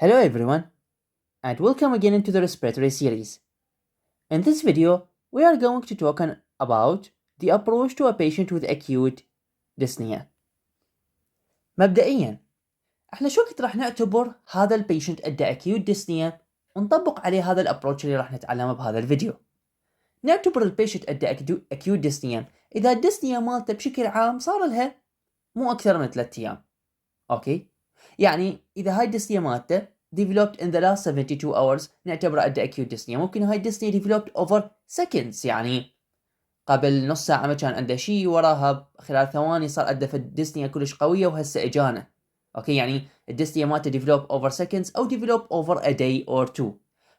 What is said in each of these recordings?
Hello everyone, and welcome again into the respiratory series. In this video, we are going to talk about the approach to a patient with acute dyspnea. مبدئيا، احنا شو وقت راح نعتبر هذا البيشنت عنده acute dyspnea ونطبق عليه هذا الابروتش اللي راح نتعلمه بهذا الفيديو. نعتبر البيشنت عنده acute dyspnea اذا الديسنيا مالته بشكل عام صار لها مو اكثر من 3 ايام. اوكي؟ يعني اذا هاي الديسنيا مالته developed in the last 72 hours نعتبره عنده acute dyspnea. ممكن هاي الديسنيا developed over seconds، يعني قبل نص ساعة ما كان عنده شيء وراها خلال ثواني صار عنده الديسنيا كلش قوية وهسه اجانا. اوكي، يعني الديسنيا مالته develop over seconds او develop over a day or two.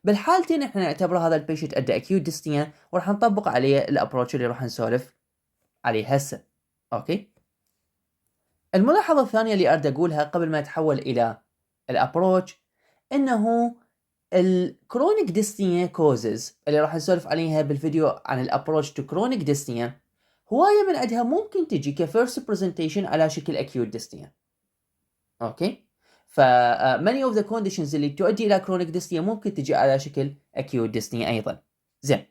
بالحالتين احنا نعتبر هذا البيشنت عنده acute dyspnea وراح نطبق عليه الابروتش اللي راح نسولف عليه هسه. اوكي، الملاحظة الثانية اللي أريد أقولها قبل ما أتحول إلى الأبروتش إنه الكرونيك ديسنيا كوزز اللي راح نسولف عليها بالفيديو عن الأبروتش تو كرونيك ديسنيا هواية من عندها ممكن تجي كفيرست برزنتيشن على شكل أكيوت ديسنيا. أوكي، many of the conditions اللي تؤدي إلى كرونيك ديسنيا ممكن تجي على شكل أكيوت ديسنيا أيضا. زين،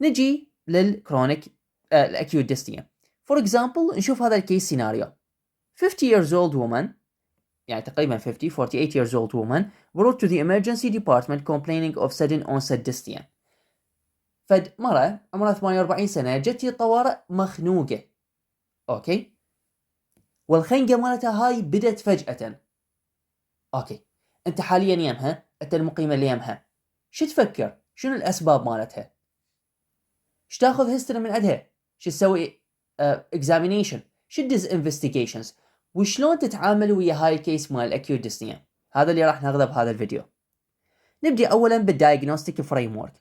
نجي للكرونيك الأكيوت ديسنيا. For example نشوف هذا الكيس سيناريو. 50 years old woman، يعني تقريبا 48 years old woman brought to the emergency department complaining of sudden onset dyspnea. فد مرة عمرها 48 سنة جت الطوارئ مخنوقة. اوكي، والخنقة مالتها هاي بدت فجأة. اوكي، انت حاليا يمها، انت المقيمة اللي يمها، شو تفكر؟ شنو الاسباب مالتها؟ شو تاخذ هيستوري من عندها؟ شو تسوي examination؟ شو تدز investigations؟ وشلون تتعامل ويا هاي الكيس مال الاكيوت ديسنيا؟ هذا اللي راح ناخذه بهذا الفيديو. نبدي اولا بالدايجنوستيك فريم ورك.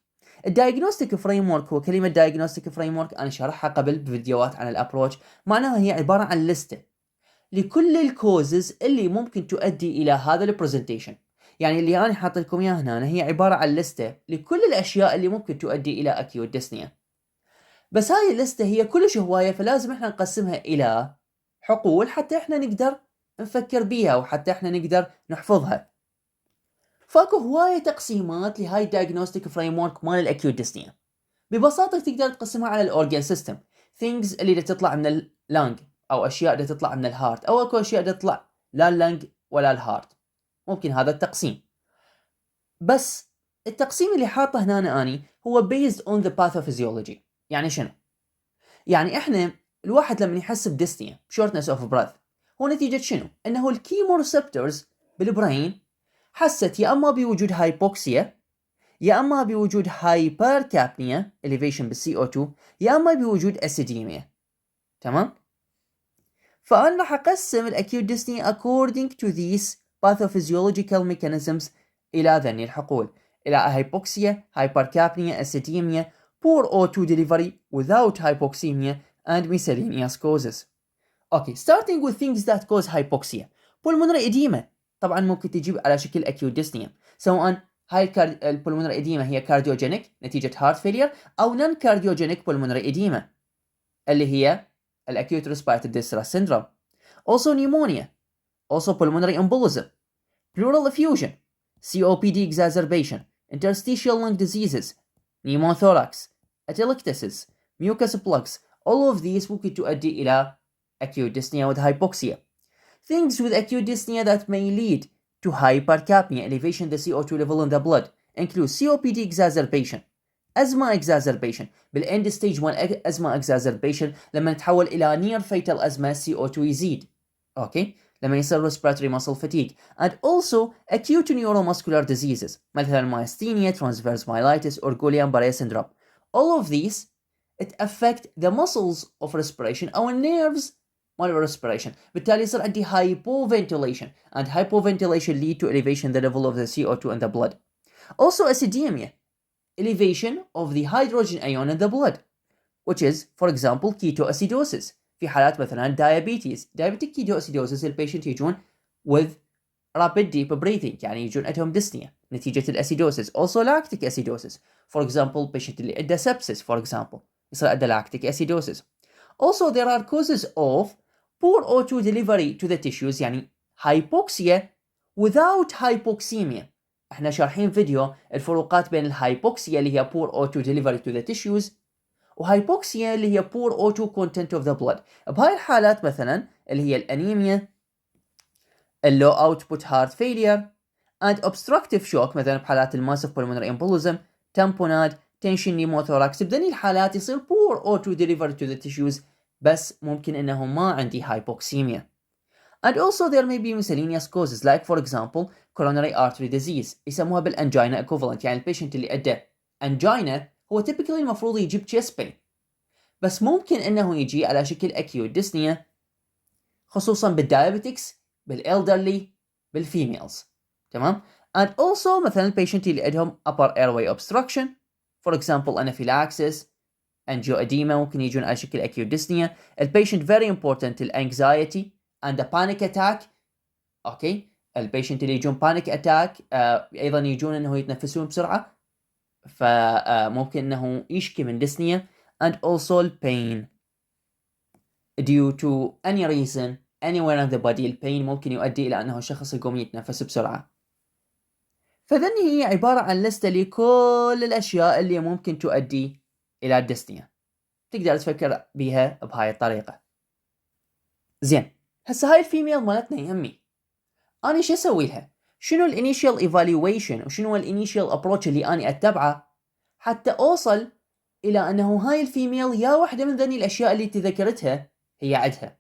الدايجنوستيك فريم ورك هو كلمه دايجنوستيك فريم ورك انا شرحها قبل بفيديوهات عن الابروتش. معناها هي عباره عن لسته لكل الكوزز اللي ممكن تؤدي الى هذا البرزنتيشن. يعني اللي انا حاط لكم اياه هنا هي عباره عن لسته لكل الاشياء اللي ممكن تؤدي الى اكيوت ديسنيا. بس هاي اللسته هي كلش هوايه، فلازم احنا نقسمها الى حقول حتى احنا نقدر نفكر بيها وحتى احنا نقدر نحفظها. فاكو هواية تقسيمات لهاي الدايجنوستيك فريم ورك مال الاكيوت ديسنيا. ببساطة تقدر تقسمها على الاورجان سيستم، things اللي تطلع من اللانج او اشياء اللي تطلع من الهارت، او اكو اشياء اللي تطلع لا اللانج ولا الهارت. ممكن هذا التقسيم. بس التقسيم اللي حاطه هنا اني هو based on the pathophysiology. يعني شنو؟ يعني احنا الواحد لما يحس بديسنيا shortness of breath هو نتيجة شنو؟ انه الكيموريسبتورز بالبرين حست يا اما بوجود هايبوكسيا، يا اما بوجود هايبر كابنيا elevation بالسي او 2، يا اما بوجود اسيديميا. تمام؟ فانا راح اقسم الاكيوت ديسنيا according to these pathophysiological mechanisms الى ذني الحقول، الى هايبوكسيا، هايبر كابنيا، اسيديميا، poor O2 delivery without hypoxemia and miscellaneous causes. Okay, starting with things that cause hypoxia. pulmonary edema طبعا ممكن تجيب على شكل acute dyspnea، سواء هاي البولمونري edema هي cardiogenic نتيجة heart failure أو non cardiogenic pulmonary edema اللي هي acute respiratory distress syndrome. Also pneumonia, also pulmonary embolism, pleural effusion, COPD exacerbation, interstitial lung diseases, pneumothorax, atelectasis, mucus plugs. All of these ممكن تؤدي إلى acute dyspnea with hypoxia. Things with acute dyspnea that may lead to hypercapnia, elevation the CO2 level in the blood, include COPD exacerbation, asthma exacerbation. بالend stage 1 asthma exacerbation لما نتحول إلى near fatal asthma CO2 يزيد. اوكي، لما يصير respiratory muscle fatigue. And also acute neuromuscular diseases مثلا myasthenia, transverse myelitis or Guillain-Barré syndrome. All of these it affect the muscles of respiration أو nerves مال respiration. بالتالي يصير عندي hypoventilation, and hypoventilation lead to elevation the level of the CO2 in the blood. Also acidemia, elevation of the hydrogen ion in the blood, which is for example ketoacidosis. في حالات مثلا diabetic ketoacidosis البيشنت يجون with rapid deep breathing، يعني يجون عندهم dyspnea نتيجة الأسيدوسيس. Also lactic acidosis, for example patient اللي عنده sepsis for example يصير عنده lactic acidosis. Also there are causes of poor O2 delivery to the tissues، يعني hypoxia without hypoxemia. احنا شارحين فيديو الفروقات بين الهايبوكسيا اللي هي poor O2 delivery to the tissues وهايبوكسيا اللي هي poor O2 content of the blood. بهاي الحالات مثلا اللي هي الانيميا، اللو output heart failure and obstructive shock مثلا بحالات الماسف pulmonary embolism، tamponade، tension pneumothorax، بذني الحالات يصير poor O2 delivery to the tissues بس ممكن انه ما عندي hypoxemia. And also there may be miscellaneous causes like for example coronary artery disease يسموها بالangina equivalent، يعني البيشنت اللي عنده angina هو typically المفروض يجيب chest pain بس ممكن انه يجي على شكل acute dyspnea خصوصا بالdiabetics، بالelderly، بالfemales. تمام. and also مثلا البيشنت اللي عندهم upper airway obstruction for example anaphylaxis، angioedema ممكن يجون على شكل acute dyspnea. البيشنت very important الanxiety and the panic attack. اوكي، البيشنت اللي يجون panic attack ايضا يجون انه يتنفسون بسرعه فممكن انه يشكي من dyspnea. and also pain due to any reason anywhere in the body. البين ممكن يؤدي الى انه الشخص يقوم يتنفس بسرعه. فذني هي عباره عن لسته لكل الاشياء اللي ممكن تؤدي الى الديسنيا، تقدر تفكر بيها بهاي الطريقه. زين، هسه هاي الفيميل مالتنا يهمي انا شو اسوي لها؟ شنو الانيشال ايفالويشن وشنو الانيشال ابروتش اللي انا اتبعه حتى اوصل الى انه هاي الفيميل يا واحده من ذني الاشياء اللي تذكرتها هي عندها.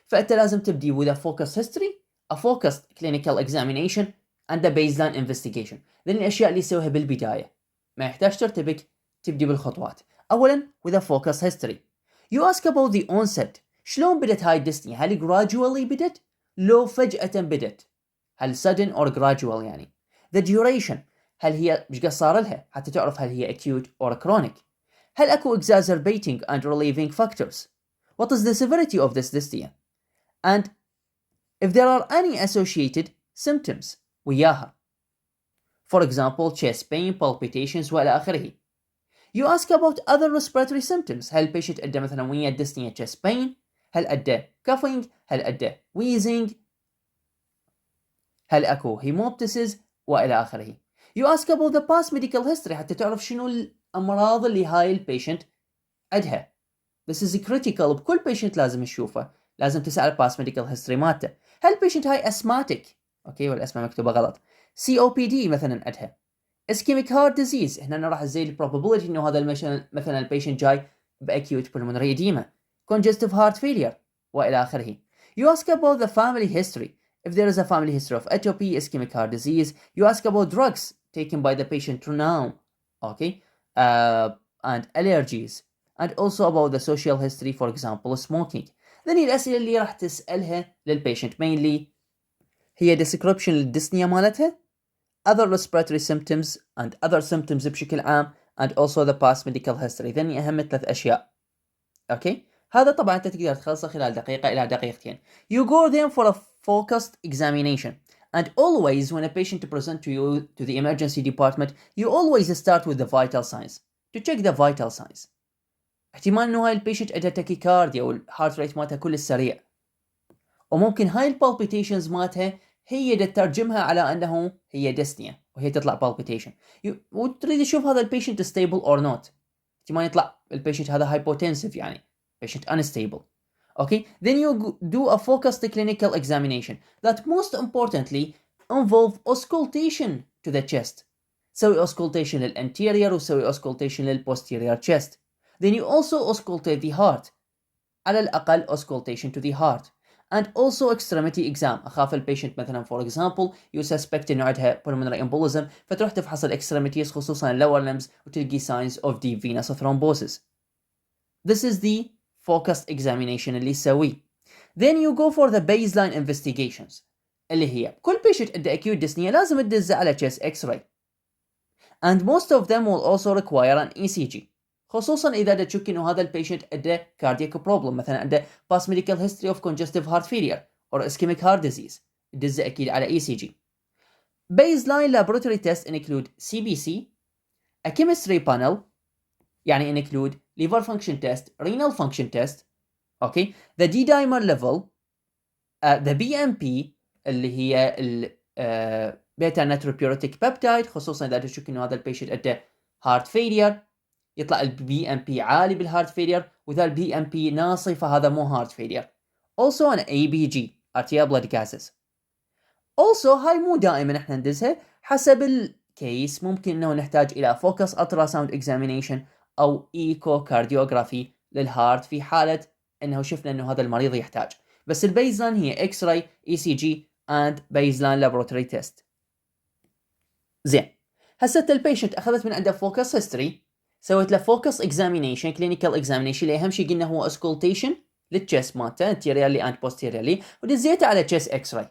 فانت لازم تبدي with a focused history, a focused clinical examination and a baseline investigation. ذني الاشياء اللي يسويها بالبدايه، ما يحتاج ترتبك، تبدي بالخطوات. اولا with a focused history you ask about the onset. شلون بدت هاي الديسنيا؟ هل gradually بدت؟ لو فجأة بدت؟ هل sudden or gradual يعني؟ the duration، هل هي مش قد صار لها حتى تعرف هل هي acute or chronic؟ هل اكو exacerbating and relieving factors؟ what is the severity of this dyspnea؟ and if there are any associated symptoms وياها for example chest pain, palpitations وإلى آخره. you ask about other respiratory symptoms. هل البيشنت عنده مثلا ويا الديسنيا chest pain؟ هل عنده coughing؟ هل عنده wheezing؟ هل اكو hemoptysis وإلى آخره. you ask about the past medical history حتى تعرف شنو الأمراض اللي هاي البيشنت عندها. this is critical، بكل بيشنت لازم تشوفه، لازم تسأل past medical history مالته. هل البيشنت هاي asthmatic؟ اوكي، والاسماء مكتوبه غلط. COPD مثلا عندها. ischemic heart disease، هنا راح تزيد البروبابيلتي انه هذا مثلا البيشنت جاي باكيوت pulmonary edema. congestive heart failure والى اخره. you ask about the family history. if there is a family history of atopy, ischemic heart disease, you ask about drugs taken by the patient now. okay, and allergies and also about the social history for example smoking. ذني الأسئلة اللي راح تسألها للبيشنت mainly هي description للديسنيا مالتها، other respiratory symptoms and other symptoms بشكل عام and also the past medical history. ذني أهم 3 أشياء. اوكي، هذا طبعا أنت تقدر تخلصه خلال دقيقة إلى دقيقتين. you go then for a focused examination and always when a patient present to you to the emergency department you always start with the vital signs to check the vital signs. احتمال انه هاي البيشنت عندها تاكيكارديا والهارت ريت مالتها كل السريع، وممكن هاي البالبيتيشنز مالتها هي تترجمها على انه هي ديسنيا وهي تطلع بالبيتيشن، وتريد تشوف هذا البيشنت ستيبل اور نوت. احتمال يطلع البيشنت هذا هايبوتنسيف يعني patient unstable. okay, then you do a focused clinical examination that most importantly involve auscultation to the chest. سوي auscultation للانتيريور وسوي auscultation للposterior chest. then you also auscultate the heart، على الأقل auscultation to the heart and also extremity exam. أخاف البيشنت مثلا for example you suspect إنه عندها pulmonary embolism فتروح تفحص extremities خصوصا lower limbs وتلقي signs of deep venous thrombosis. this is the focused examination اللي تسويه. then you go for the baseline investigations اللي هي كل patient عنده acute dyspnea لازم تدز على chest x-ray and most of them will also require an ECG خصوصا اذا تشك انه هذا البيشنت عنده cardiac problem، مثلا عنده past medical history of congestive heart failure or ischemic heart disease، تدز اكيد على ECG. baseline laboratory tests include CBC, a chemistry panel يعني include liver function test, renal function test, okay, the D-dimer level, the BMP, اللي هي بيتا ناتروبيوريتيك بيبتايد، خصوصا اذا تشك انه هذا البيشنت عنده هارت فيلير، يطلع البي ام بي عالي بالهارت فيلير، واذا البي ام بي ناصي فهذا مو هارت فيلير. Also an ABG arterial blood gases. Also هاي مو دائما احنا ندزها، حسب الكيس ممكن انه نحتاج الى فوكس ultrasound examination او ايكو كارديوغرافي للهارت في حالة انه شفنا انه هذا المريض يحتاج. بس البيزلاين هي اكس راي، اي سي جي اند بيزلاين لابوراتوري تيست. زين، هسه البيشنت اخذت من عنده فوكس هيستوري، سويت له فوكس اكزامينيشن، كلينيكال اكزامينيشن اللي اهم شيء قلنا هو اسكولتيشن للتشست مالته انتيريالي اند بوستيريالي، ودزيته على تشست اكس راي.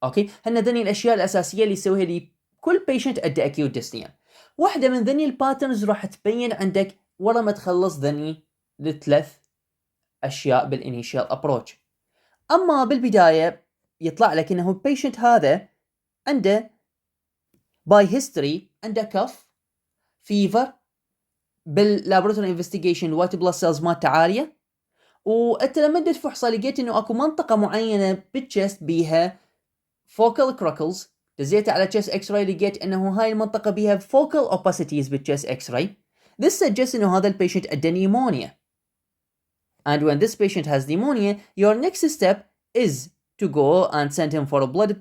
اوكي، هن ذني الاشياء الاساسيه اللي يسويها لي كل بيشنت عنده اكيوت ديسنيا. واحده من ذني الباترنز راح تبين عندك ورا ما تخلص ذني الثلاث اشياء بالانيشال ابروتش. اما بالبدايه يطلع لك انه البيشنت هذا عنده باي هيستوري عنده كف، فيفر، باللابوراتوري انفستيجيشن الوايت بلاد سيلز مالته عاليه، وانت لما تدش فحصه لقيت انه اكو منطقه معينه بالتشست بيها فوكال كروكلز، دزيته على تشست اكس راي لقيت انه هاي المنطقه بيها فوكال اوباسيتيز بالتشست اكس راي. This suggests انه هذا البيشنت عنده نيمونيا. And when this patient has pneumonia, your next step is to go and send him for a blood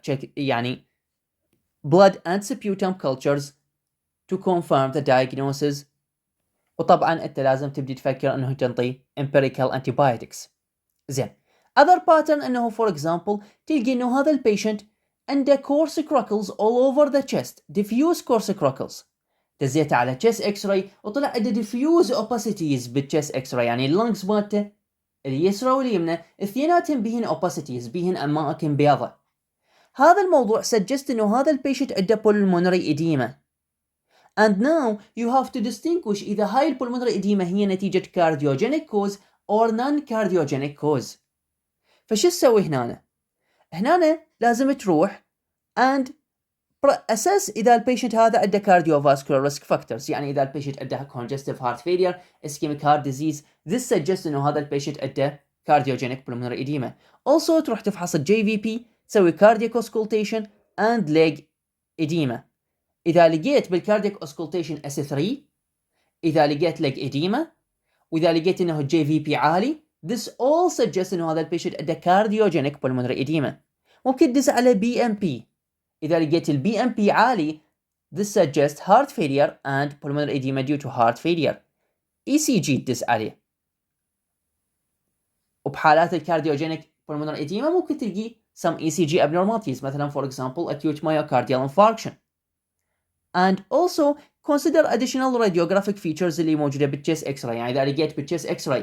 check, يعني blood and sputum cultures to confirm the diagnosis. وطبعا انت لازم تبدي تفكر انه تنطي empirical antibiotics. زين، other pattern انه for example تلقي انه هذا البيشنت عنده coarse crackles all over the chest, diffuse coarse crackles. دزيته على chest x-ray وطلع عنده diffuse opacities بالchest x-ray، يعني اللنجز مالته اليسرى واليمنى اثنيناتهم بهن opacities، بهن اماكن بيضة. هذا الموضوع suggest انه هذا البيشنت عنده pulmonary edema. And now you have to distinguish إذا هاي البulmonary edema هي نتيجة cardiogenic cause or non-cardiogenic cause. فشو تسوي هنا؟ هنا لازم تروح and assess إذا البيشنت هذا عنده cardiovascular risk factors، يعني إذا البيشنت عنده congestive heart failure، ischemic heart disease. This suggests إنه هذا البيشنت عنده cardiogenic pulmonary edema. Also تروح تفحص الجي في بي، تسوي cardiac auscultation and leg edema. إذا لقيت بالكاردياك auscultation S3، إذا لقيت leg edema، وإذا لقيت إنه الجي في بي عالي، this all suggests إنه هذا البيشنت عنده cardiogenic pulmonary edema. ممكن تدز على بي ام بي، إذا لقيت البي ام بي عالي this suggests heart failure and pulmonary edema due to heart failure. ECG تدز عليه. وبحالات الكارديوجينيك pulmonary edema ممكن تلقي some ECG abnormalities، مثلا for example acute myocardial infarction. And also consider additional radiographic features اللي موجودة بالchest x-ray، يعني إذا لقيت بالchest x-ray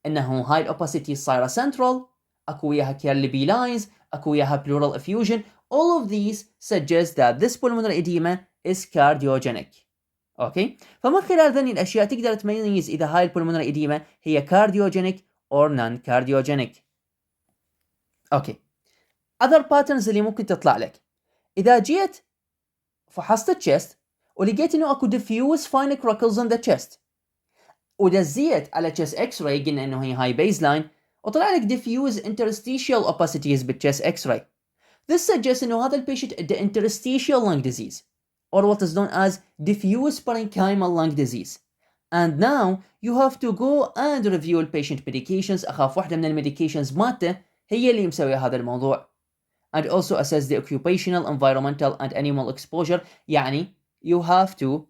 إنه هاي الopacity صايرة central، أكو وياها Kerley lines، أكو وياها pleural effusion. All of these suggest that this pulmonary edema is cardiogenic. أوكي، فمن خلال ذني الأشياء تقدر تميز إذا هاي الpulmonary edema هي cardiogenic or non-cardiogenic. أوكي، other patterns اللي ممكن تطلع لك، إذا جيت فحصت الchest ولقيت إنه أكو diffuse fine crackles in the chest، ودزيت على chest x-ray قلنا إنه هي high baseline، وطلع لك diffuse interstitial opacities بالchest x-ray. This suggests إنه هذا البيشنت عنده interstitial lung disease or what is known as diffuse parenchymal lung disease. And now you have to go and review البيشنت medications. أخاف واحدة من الميديكيشنز مالته هي اللي مسوية هذا الموضوع. And also assess the occupational, environmental and animal exposure. يعني you have to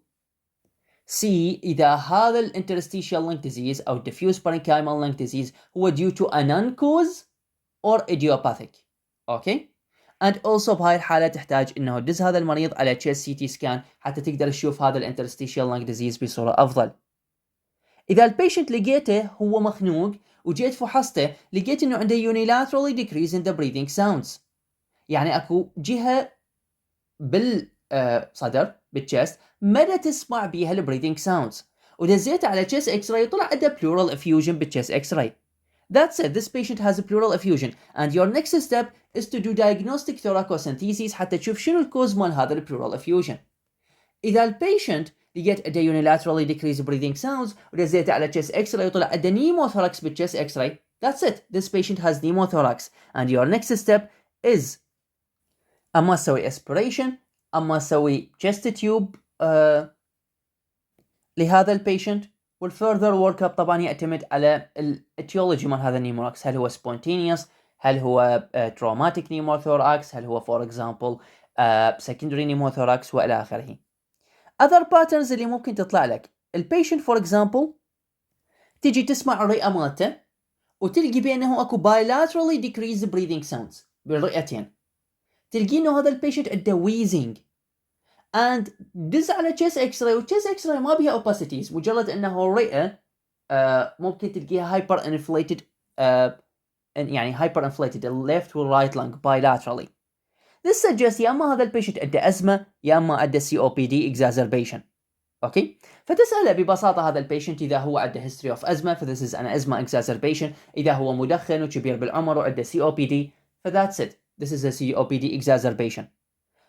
see إذا هذا interstitial lung disease أو diffuse parenchymal lung disease هو due to a non-cause or idiopathic. Okay? And also بهاي الحالة تحتاج إنه تدز هذا المريض على chest CT scan حتى تقدر تشوف هذا interstitial lung disease بصورة أفضل. إذا البيشنت لقيته هو مخنوق وجيت فحصته لقيت إنه عنده unilaterally decrease in the breathing sounds، يعني أكو جهة بالصدر بالchest مدى تسمع بيها البريدنج ساوندز، ودزيته على chest x-ray طلع عنده pleural effusion بالchest x-ray. That said, this patient has a pleural effusion and your next step is to do diagnostic thoracocentesis حتى تشوف شنو الكوز مال هذا الpleural effusion. إذا البيشنت لقيت عنده unilaterally decreased breathing sounds ودزيته على chest x-ray وطلع عنده pneumothorax بالchest x-ray، That's it. This patient has pneumothorax. And your next step is أما أسوي aspiration، أما أسوي chest tube لهذا البيشنت. والفurther work up طبعا يعتمد على الاتيولوجي مال هذا النيموراكس، هل هو spontaneous، هل هو traumatic pneumothorax، هل هو for example secondary pneumothorax وإلى آخره. other patterns اللي ممكن تطلع لك، البيشنت for example تيجي تسمع الرئة مالته وتلقي بأنه اكو bilaterally decreased breathing sounds بالرئتين، تلقي انه هذا البيشنت عنده wheezing and دز على chest x-ray، والchest x-ray ما بيها opacities، مجرد انه الرئة ممكن تلقيها hyper inflated يعني hyper inflated left و right lung bilaterally. This suggests يا اما هذا البيشنت عنده أزمة يا اما عنده COPD exacerbation. اوكي، فتسأله ببساطة هذا البيشنت إذا هو عنده history of أزمة ف this is an asthma exacerbation، إذا هو مدخن وكبير بالعمر وعنده COPD ف that's it، this is a COPD exacerbation.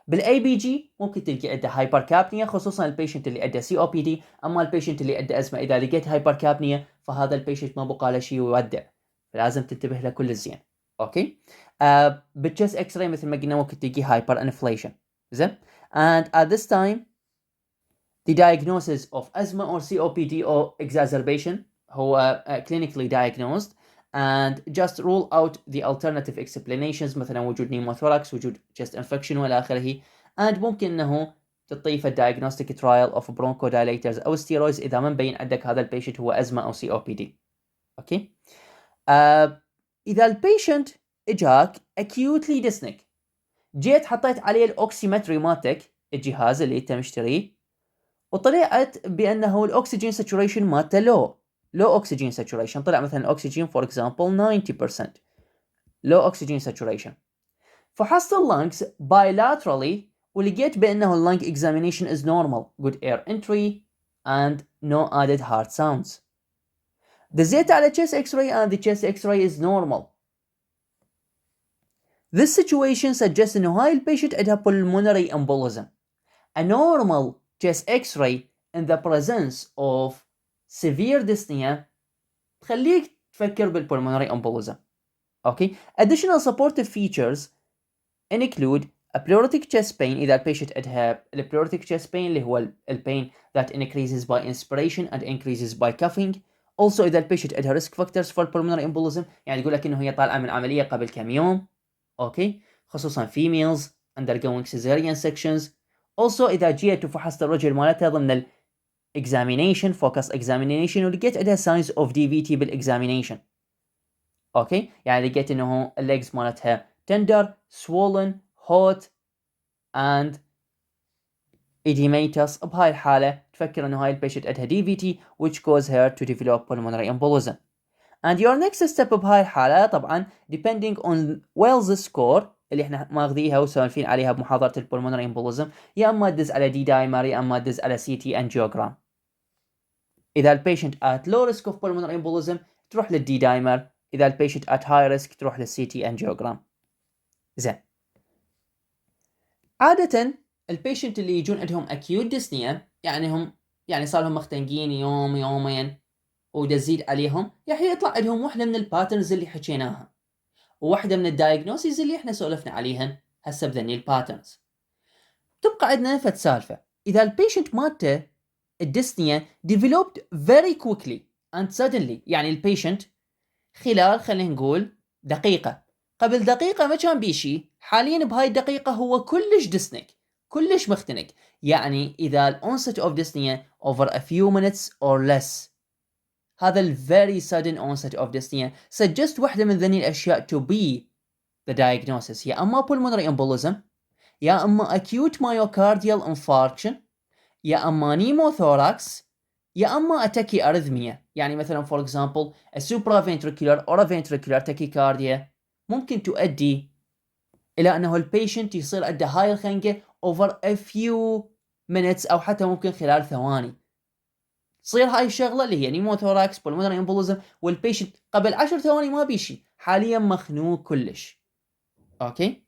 بالاي بي جي ممكن تلقي عنده هايبركابنيا، خصوصا البيشنت اللي عنده COPD. اما البيشنت اللي عنده أزمة إذا لقيت هايبركابنيا فهذا البيشنت ما بقى له شيء ويودع، فلازم تنتبه له كل زين. اوكي، بالchest x-ray مثل ما قلنا ممكن تلقي هايبر inflation. زين، and at this time the diagnosis of asthma or COPD or exacerbation هو clinically diagnosed, and just rule out the alternative explanations مثلا وجود pneumothorax، وجود chest infection والى آخره. and ممكن انه تضيف diagnostic trial of bronchodilators او steroids اذا ما مبين عندك هذا البيشنت هو أزمة او COPD. اوكي، اذا البيشنت اجاك acutely dyspneic، جيت حطيت عليه الاوكسيمتري مالتك الجهاز اللي انت مشتريه، وطلعت بانه الاكسجين ساتوريشن مالته لو اوكسجين ساتوريشن، طلع مثلا الاكسجين فور اكزامبل 90%، لو اوكسجين ساتوريشن. فحصت اللنجز bilaterally ولقيت بانه اللنج examination is normal, good air entry and no added heart sounds. دزيت على chest x-ray and the chest x-ray is normal. This situation suggests انه هاي البيشنت عندها pulmonary embolism. A normal chest x-ray in the presence of severe dyspnea تخليك تفكر بالpulmonary embolism. Okay. Additional supportive features include a pleuritic chest pain إذا البيشنت عندها pleuritic chest pain اللي هو pain that increases by inspiration and increases by coughing. Also إذا البيشنت عندها risk factors for pulmonary embolism، يعني يقول لك إنه هي طالعة من عملية قبل كم يوم. Okay. خصوصا females undergoing cesarean sections. Also إذا جيت وفحصت الرجل مالتها ضمن ال examination focus examination ولقيت عندها signs of DVT بالexamination. اوكي، يعني لقيت انه الليجز مالتها tender, swollen, hot and edematous، بهاي الحالة تفكر انه هاي البيشنت عندها DVT which cause her to develop pulmonary embolism. And your next step بهاي الحالة طبعا depending on Wells score اللي احنا ماخذيها وسولفين عليها بمحاضرة البولمونري امبوليزم، يا اما تدز على دي دايمر يا اما تدز على CT angiogram. اذا البيشنت at low risk of pulmonary embolism تروح للدي دايمر، اذا البيشنت at high risk تروح للCT angiogram. زين، عادة البيشنت اللي يجون عندهم acute dyspnea يعني هم يعني صار لهم مختنقين يوم يومين ودزيد عليهم، راح يطلع عندهم واحدة من الباترنز اللي حكيناها، وواحدة من الدايجنوسيز اللي احنا سولفنا عليهن هسه بذني الباترنز. تبقى عندنا فد سالفة، إذا البيشنت مالته الديسنيا developed very quickly and suddenly، يعني البيشنت خلال خلينا نقول دقيقة، قبل دقيقة ما كان بيشي، حاليا بهاي الدقيقة هو كلش ديسنيك كلش مختنق. يعني إذا ال onset of dyspnea over a few minutes or less، هذا ال very sudden onset of dyspnea suggest واحدة من ذني الأشياء to be the diagnosis، يا أما pulmonary embolism يا أما acute myocardial infarction يا أما pneumothorax يا أما tachyarrhythmia. يعني مثلا for example a supraventricular or a ventricular tachycardia ممكن تؤدي إلى أنه البيشنت يصير عنده هاي الخنقة over a few minutes أو حتى ممكن خلال ثواني. تصير هاي الشغلة اللي هي pneumothorax pulmonary embolism والبيشنت قبل 10 ثواني ما بيشي، حاليا مخنوق كلش. اوكي.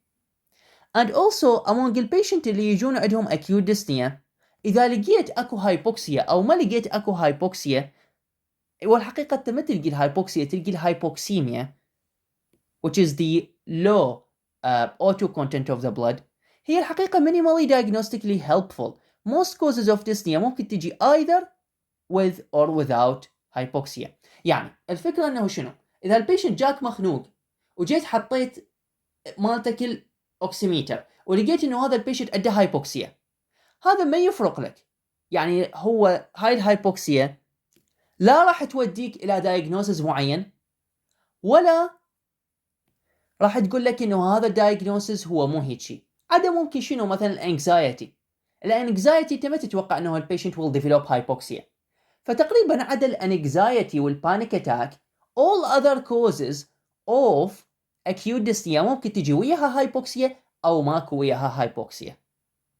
and also among البيشنت اللي يجون عندهم acute dyspnea، إذا لقيت أكو هايبوكسيا أو ما لقيت أكو هايبوكسيا، والحقيقة أنت ما تلقي الهايبوكسيا، تلقي الهايبوكسيميا which is the low auto content of the blood. هي الحقيقة minimally diagnostically helpful. Most causes of dyspnea ممكن تجي either with or without hypoxia. يعني الفكرة أنه شنو؟ إذا البيشنت جاك مخنوق وجيت حطيت مالتك الأوكسيميتر ولقيت أنه هذا البيشنت عنده هايبوكسيا، هذا ما يفرق لك. يعني هو هاي الهايبوكسيا لا راح توديك إلى diagnosis معين، ولا راح تقول لك انه هذا الدايجنوسيس هو مو هيك شيء. عدا ممكن شنو مثلا الانكزايتي انت ما تتوقع انه البيشنت will develop hypoxia. فتقريبا عدا الانكزايتي والبانيك اتاك all other causes of acute dyspnea ممكن تجي وياها هايبوكسيا او ماكو وياها هايبوكسيا.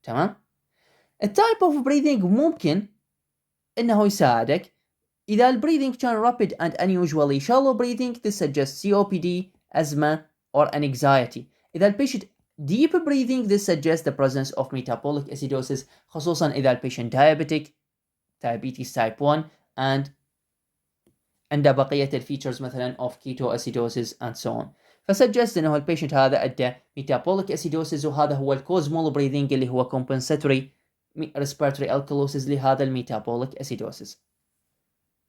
تمام. التايب اوف breathing ممكن انه يساعدك. اذا البريذنج كان rapid and unusually shallow breathing this suggests COPD, asthma or an anxiety. إذا البيشنت deep breathing this suggests the presence of metabolic acidosis، خصوصا إذا البيشنت diabetic diabetes type 1 and عنده بقية الفيتشرز مثلا of ketoacidosis and so on. فسجست إنه البيشنت هذا عنده metabolic acidosis، وهذا هو الكوز مول breathing اللي هو compensatory respiratory alkalosis لهذا الميتابوليك acidosis.